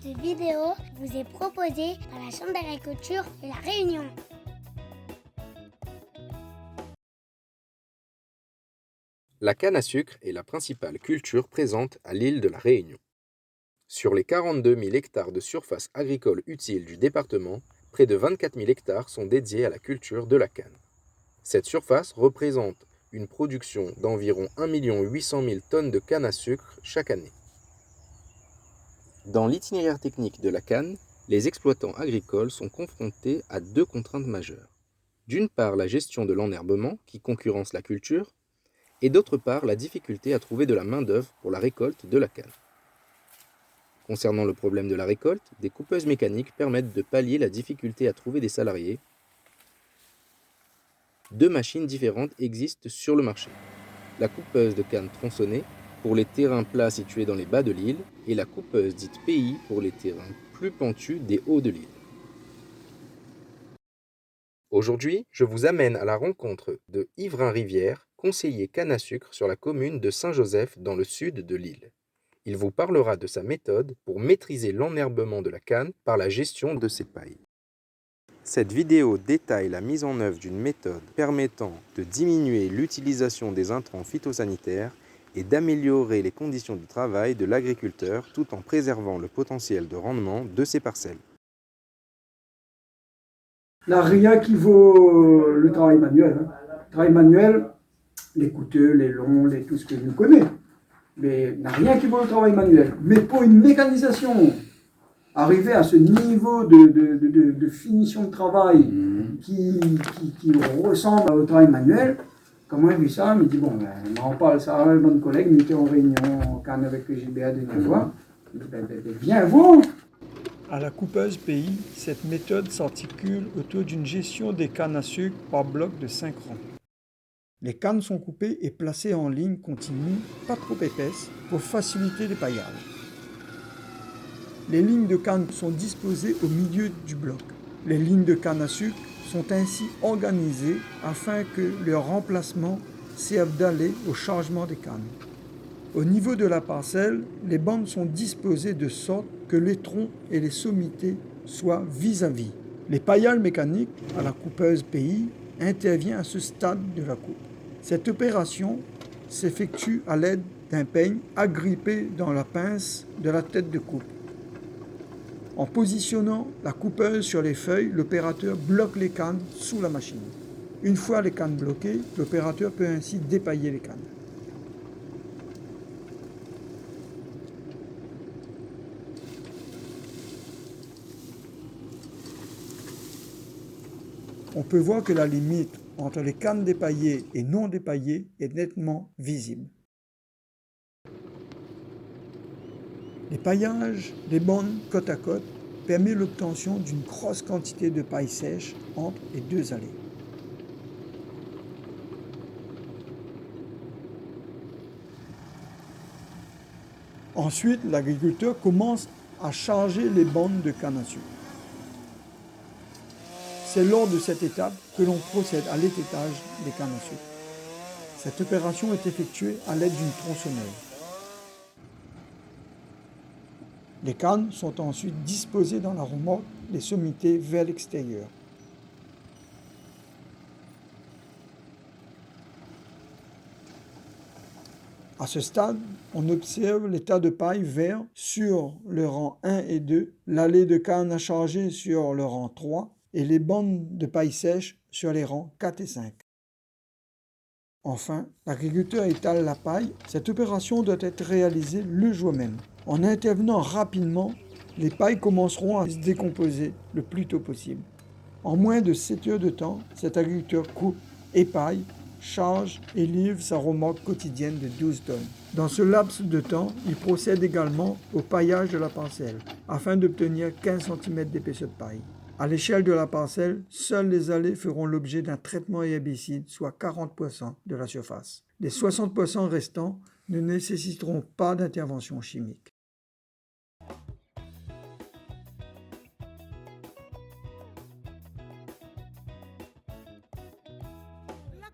Cette vidéo vous est proposée par la Chambre d'agriculture de La Réunion. La canne à sucre est la principale culture présente à l'île de La Réunion. Sur les 42 000 hectares de surface agricole utile du département, près de 24 000 hectares sont dédiés à la culture de la canne. Cette surface représente une production d'environ 1 800 000 tonnes de canne à sucre chaque année. Dans l'itinéraire technique de la canne, les exploitants agricoles sont confrontés à deux contraintes majeures. D'une part, la gestion de l'enherbement qui concurrence la culture, et d'autre part, la difficulté à trouver de la main-d'œuvre pour la récolte de la canne. Concernant le problème de la récolte, des coupeuses mécaniques permettent de pallier la difficulté à trouver des salariés. Deux machines différentes existent sur le marché. La coupeuse de canne tronçonnée pour les terrains plats situés dans les bas de l'île et la coupeuse dite PI pour les terrains plus pentus des hauts de l'île. Aujourd'hui, je vous amène à la rencontre de Yverin Rivière, conseiller canne à sucre sur la commune de Saint-Joseph dans le sud de l'île. Il vous parlera de sa méthode pour maîtriser l'enherbement de la canne par la gestion de ses pailles. Cette vidéo détaille la mise en œuvre d'une méthode permettant de diminuer l'utilisation des intrants phytosanitaires et d'améliorer les conditions de travail de l'agriculteur tout en préservant le potentiel de rendement de ses parcelles. Il n'y a rien qui vaut le travail manuel. Le travail manuel, les coûteux, les longs, tout ce que je connais. Mais il n'y a rien qui vaut le travail manuel. Mais pour une mécanisation, arriver à ce niveau de finition de travail qui ressemble au travail manuel, comment j'ai vu ça? Il me dit, bon, on en parle ça, un bon collègue, il était en réunion en canne avec le GBA de fois. Il dit, viens voir. À la coupeuse pays, cette méthode s'articule autour d'une gestion des cannes à sucre par bloc de 5 rangs. Les cannes sont coupées et placées en ligne continue, pas trop épaisses, pour faciliter les paillages. Les lignes de canne sont disposées au milieu du bloc. Les lignes de canne à sucre sont ainsi organisées afin que leur remplacement serve d'aller au chargement des cannes. Au niveau de la parcelle, les bandes sont disposées de sorte que les troncs et les sommités soient vis-à-vis. Les paillages mécaniques à la coupeuse pays intervient à ce stade de la coupe. Cette opération s'effectue à l'aide d'un peigne agrippé dans la pince de la tête de coupe. En positionnant la coupeuse sur les feuilles, l'opérateur bloque les cannes sous la machine. Une fois les cannes bloquées, l'opérateur peut ainsi dépailler les cannes. On peut voir que la limite entre les cannes dépaillées et non dépaillées est nettement visible. Les paillages des bandes côte à côte permettent l'obtention d'une grosse quantité de paille sèche entre les deux allées. Ensuite, l'agriculteur commence à charger les bandes de canne à sucre. C'est lors de cette étape que l'on procède à l'étiquetage des cannes à sucre. Cette opération est effectuée à l'aide d'une tronçonneuse. Les cannes sont ensuite disposées dans la remorque, les sommités vers l'extérieur. À ce stade, on observe les tas de paille vert sur le rang 1 et 2, l'allée de canne à charger sur le rang 3 et les bandes de paille sèche sur les rangs 4 et 5. Enfin, l'agriculteur étale la paille. Cette opération doit être réalisée le jour même. En intervenant rapidement, les pailles commenceront à se décomposer le plus tôt possible. En moins de 7 heures de temps, cet agriculteur coupe, épaille, charge et livre sa remorque quotidienne de 12 tonnes. Dans ce laps de temps, il procède également au paillage de la parcelle, afin d'obtenir 15 cm d'épaisseur de paille. À l'échelle de la parcelle, seules les allées feront l'objet d'un traitement herbicide, soit 40% de la surface. Les 60% restants ne nécessiteront pas d'intervention chimique.